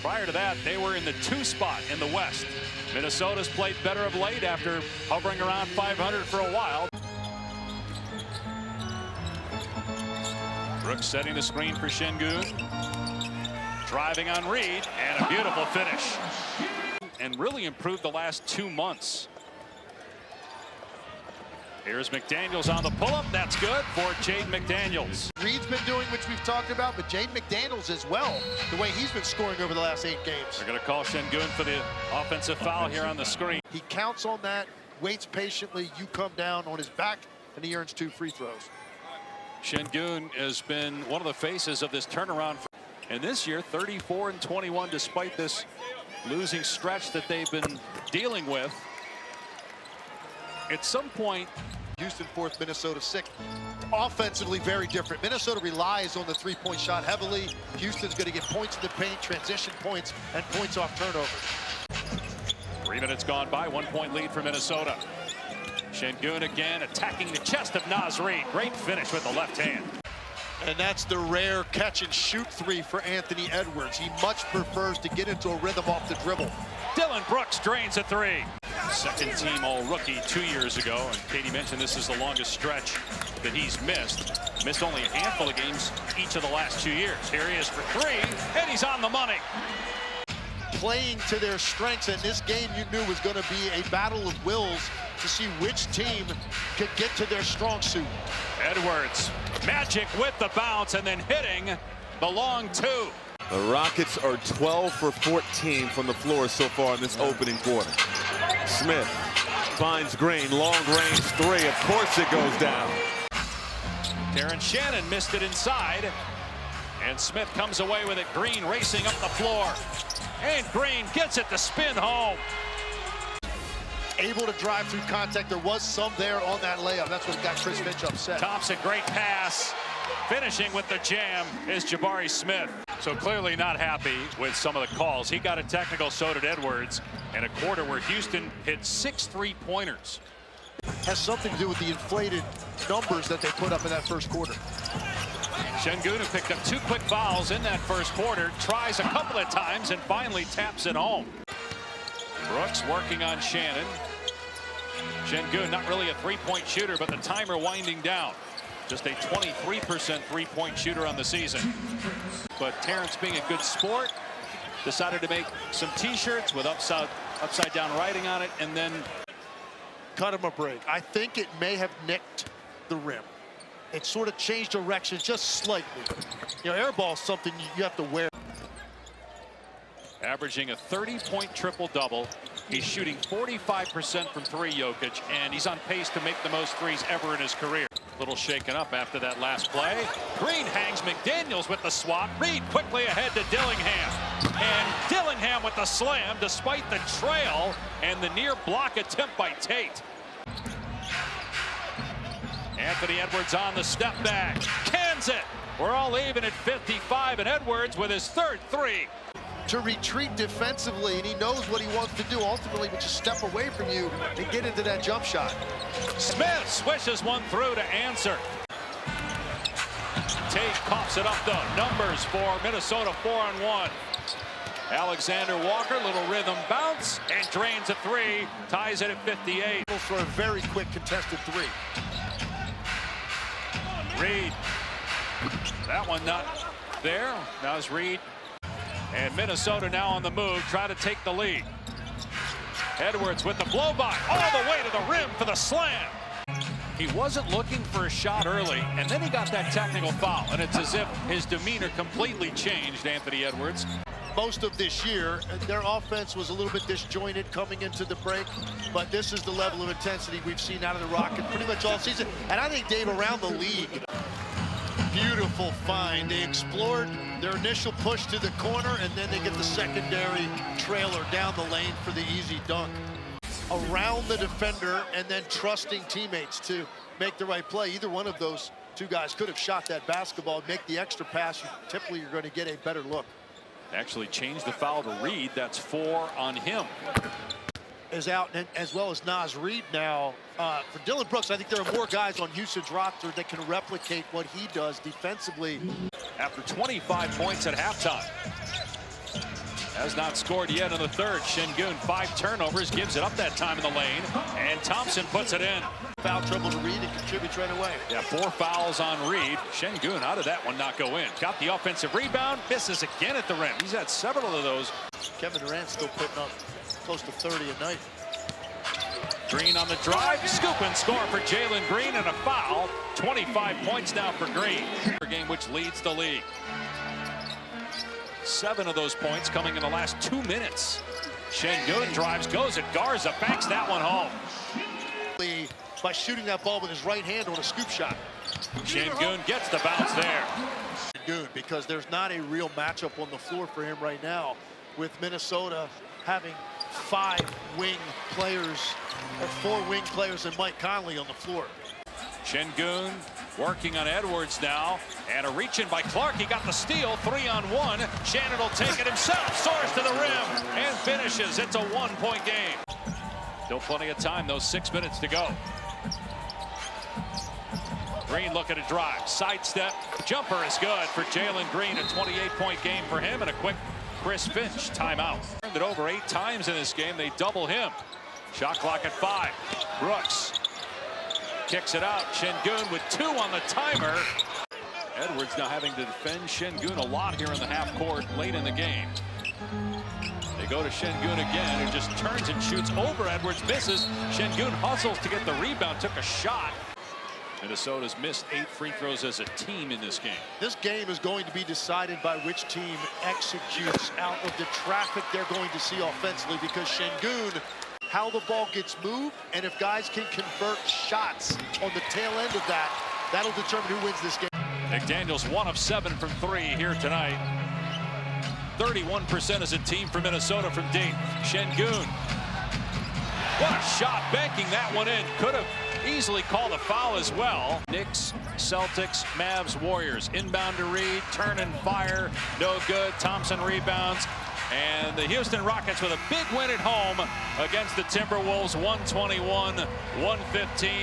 Prior to that, they were in the 2 spot in the West. Minnesota's played better of late after hovering around 500 for a while. Brooks setting the screen for Şengün. Driving on Reed, and a beautiful finish. And really improved the last 2 months. Here's McDaniels on the pull-up. That's good for Jaden McDaniels. Reed's been doing what we've talked about, but Jaden McDaniels as well, the way he's been scoring over the last 8 games. They're going to call Şengün for the offensive foul here on the screen. He counts on that, waits patiently, you come down on his back, and he earns 2 free throws. Şengün has been one of the faces of this turnaround. And this year, 34 and 21, despite this losing stretch that they've been dealing with. At some point, Houston 4th, Minnesota 6th. Offensively, very different. Minnesota relies on the 3-point shot heavily. Houston's going to get points in the paint, transition points, and points off turnovers. 3 minutes gone by, 1-point lead for Minnesota. Şengün again attacking the chest of Naz Reid. Great finish with the left hand. And that's the rare catch and shoot 3 for Anthony Edwards. He much prefers to get into a rhythm off the dribble. Dillon Brooks drains a 3. Second team all-rookie 2 years ago, and Katie mentioned this is the longest stretch that he's missed. Missed only a handful of games each of the last 2 years. Here he is for 3, and he's on the money. Playing to their strengths, and this game you knew was going to be a battle of wills to see which team could get to their strong suit. Edwards, magic with the bounce, and then hitting the long 2. The Rockets are 12 for 14 from the floor so far in this opening quarter. Smith finds Green, long-range 3. Of course it goes down. Terrence Shannon missed it inside, and Smith comes away with it. Green racing up the floor, and Green gets it to spin home. Able to drive through contact. There was some there on that layup. That's what got Chris Finch upset. Thompson, great pass. Finishing with the jam is Jabari Smith. So clearly not happy with some of the calls. He got a technical, so did Edwards. And a quarter where Houston hit 6 3-pointers. Has something to do with the inflated numbers that they put up in that first quarter. Şengün, who picked up 2 quick fouls in that first quarter, tries a couple of times and finally taps it home. Brooks working on Shannon. Şengün, not really a 3-point shooter, but the timer winding down. Just a 23% 3-point shooter on the season. But Terrence, being a good sport, decided to make some T-shirts with upside down writing on it, and then cut him a break. I think it may have nicked the rim. It sort of changed direction just slightly. You know, air ball is something you have to wear. Averaging a 30-point triple-double. He's shooting 45% from 3, Jokic, and he's on pace to make the most threes ever in his career. A little shaken up after that last play. Green hangs McDaniels with the swat. Reed quickly ahead to Dillingham. And Dillingham with the slam despite the trail and the near block attempt by Tate. Anthony Edwards on the step back. Cans it. We're all even at 55, and Edwards with his 3rd 3. To retreat defensively, and he knows what he wants to do ultimately, but just step away from you and get into that jump shot. Smith swishes one through to answer. Tate coughs it up the numbers for Minnesota 4-on-1. Alexander Walker, little rhythm bounce, and drains a 3, ties it at 58. For a very quick contested 3. Reed, that one not there. Now it's Reed. And Minnesota now on the move, try to take the lead. Edwards with the blow by, all the way to the rim for the slam. He wasn't looking for a shot early, and then he got that technical foul, and it's as if his demeanor completely changed, Anthony Edwards. Most of this year, their offense was a little bit disjointed coming into the break, but this is the level of intensity we've seen out of the Rockets pretty much all season, and I think, Dave, around the league. Beautiful find. They explored their initial push to the corner, and then they get the secondary trailer down the lane for the easy dunk. Around the defender, and then trusting teammates to make the right play. Either one of those 2 guys could have shot that basketball, make the extra pass. Typically, you're going to get a better look. Actually changed the foul to Reed. That's 4 on him. Is out, and as well as Naz Reid now. For Dillon Brooks, I think there are more guys on Houston's roster that can replicate what he does defensively. After 25 points at halftime. Has not scored yet in the third. Şengün, 5 turnovers, gives it up that time in the lane, and Thompson puts it in. Foul trouble to Reed and contributes right away. Yeah, 4 fouls on Reed. Şengün, how did that one not go in? Got the offensive rebound, misses again at the rim. He's had several of those. Kevin Durant still putting up close to 30 a night. Green on the drive, scoop and score for Jalen Green, and a foul. 25 points now for Green. A game which leads the league. 7 of those points coming in the last 2 minutes. Şengün drives, goes at Garza, banks that one home. By shooting that ball with his right hand on a scoop shot. Şengün gets the bounce there. Şengün, because there's not a real matchup on the floor for him right now, with Minnesota having 5 wing players, or 4 wing players and Mike Conley on the floor. Şengün working on Edwards now, and a reach in by Clark. He got the steal, 3-on-1. Shannon will take it himself, soars to the rim, and finishes. It's a 1-point game. Still plenty of time, those 6 minutes to go. Green looking to drive, sidestep, jumper is good for Jalen Green. A 28-point game for him, and a quick Chris Finch timeout. Turned it over 8 times in this game. They double him. Shot clock at 5. Brooks kicks it out. Şengün with 2 on the timer. Edwards now having to defend Şengün a lot here in the half court late in the game. They go to Şengün again, who just turns and shoots over Edwards, misses. Şengün hustles to get the rebound, took a shot. Minnesota's missed 8 free throws as a team in this game. This game is going to be decided by which team executes out of the traffic they're going to see offensively, because Şengün, how the ball gets moved, and if guys can convert shots on the tail end of that, that'll determine who wins this game. McDaniels 1 of 7 from 3 here tonight. 31% as a team for Minnesota from deep. Şengün. What a shot, banking that one in. Could have easily called a foul as well. Knicks, Celtics, Mavs, Warriors. Inbound to Reed, turn and fire, no good. Thompson rebounds. And the Houston Rockets with a big win at home against the Timberwolves, 121-115.